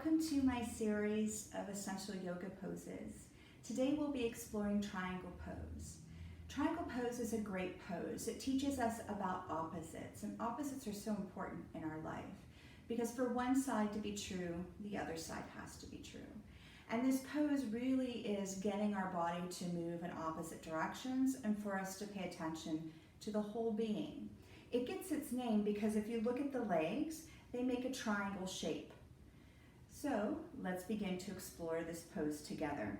Welcome to my series of essential yoga poses. Today we'll be exploring triangle pose. Triangle pose is a great pose. It teaches us about opposites, and opposites are so important in our life because for one side to be true, the other side has to be true. And this pose really is getting our body to move in opposite directions and for us to pay attention to the whole being. It gets its name because if you look at the legs, they make a triangle shape. So let's begin to explore this pose together.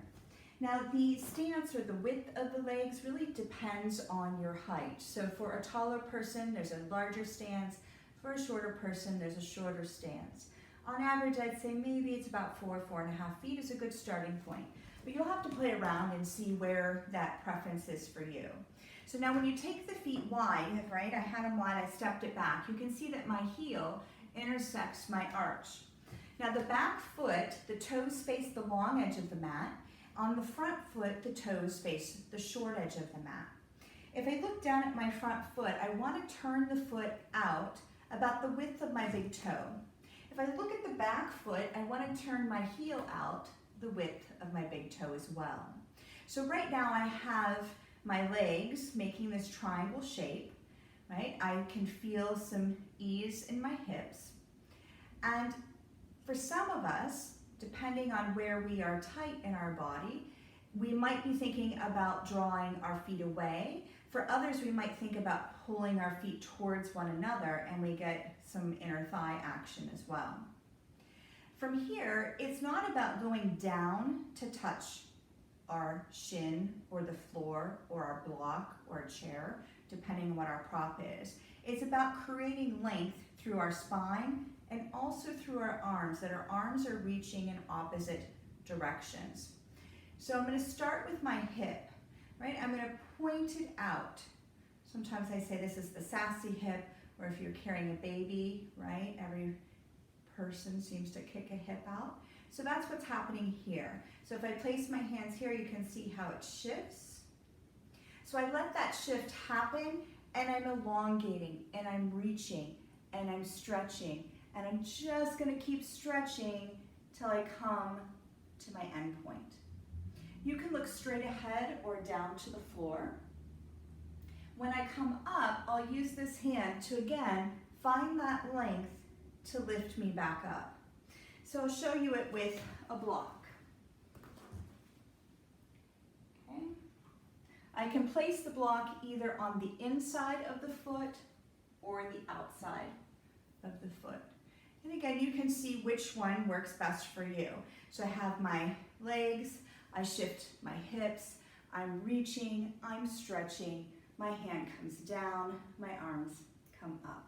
Now the stance or the width of the legs really depends on your height. So for a taller person, there's a larger stance. For a shorter person, there's a shorter stance. On average, I'd say maybe it's about 4.5 feet is a good starting point. But you'll have to play around and see where that preference is for you. So now when you take the feet wide, right, I had them wide, I stepped it back, you can see that my heel intersects my arch. Now the back foot, the toes face the long edge of the mat. On the front foot, the toes face the short edge of the mat. If I look down at my front foot, I want to turn the foot out about the width of my big toe. If I look at the back foot, I want to turn my heel out the width of my big toe as well. So right now I have my legs making this triangle shape, right? I can feel some ease in my hips. And for some of us, depending on where we are tight in our body, we might be thinking about drawing our feet away. For others, we might think about pulling our feet towards one another and we get some inner thigh action as well. From here, it's not about going down to touch our shin or the floor or our block or a chair, depending on what our prop is. It's about creating length through our spine and also through our arms, that our arms are reaching in opposite directions. So I'm going to start with my hip, right? I'm going to point it out. Sometimes I say this is the sassy hip, or if you're carrying a baby, right? Every person seems to kick a hip out. So that's what's happening here. So if I place my hands here, you can see how it shifts. So I let that shift happen, and I'm elongating, and I'm reaching, and I'm stretching, and I'm just going to keep stretching till I come to my end point. You can look straight ahead or down to the floor. When I come up, I'll use this hand to again find that length to lift me back up. So I'll show you it with a block. Okay. I can place the block either on the inside of the foot or the outside of the foot. And again, you can see which one works best for you. So I have my legs, I shift my hips, I'm reaching, I'm stretching, my hand comes down, my arms come up.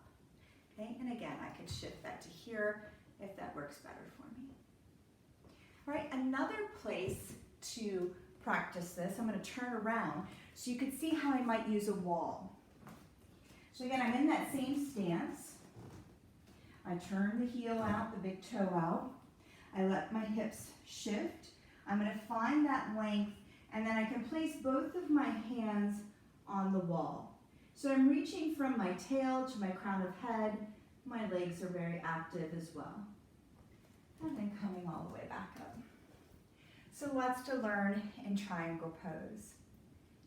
Okay, and again, I could shift that to here if that works better for me. All right, another place to practice this, I'm going to turn around so you can see how I might use a wall. So again, I'm in that same stance. I turn the heel out, the big toe out. I let my hips shift. I'm going to find that length, and then I can place both of my hands on the wall. So I'm reaching from my tail to my crown of head. My legs are very active as well. And then coming all the way back up. So lots to learn in triangle pose.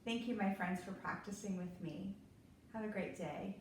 Thank you, my friends, for practicing with me. Have a great day.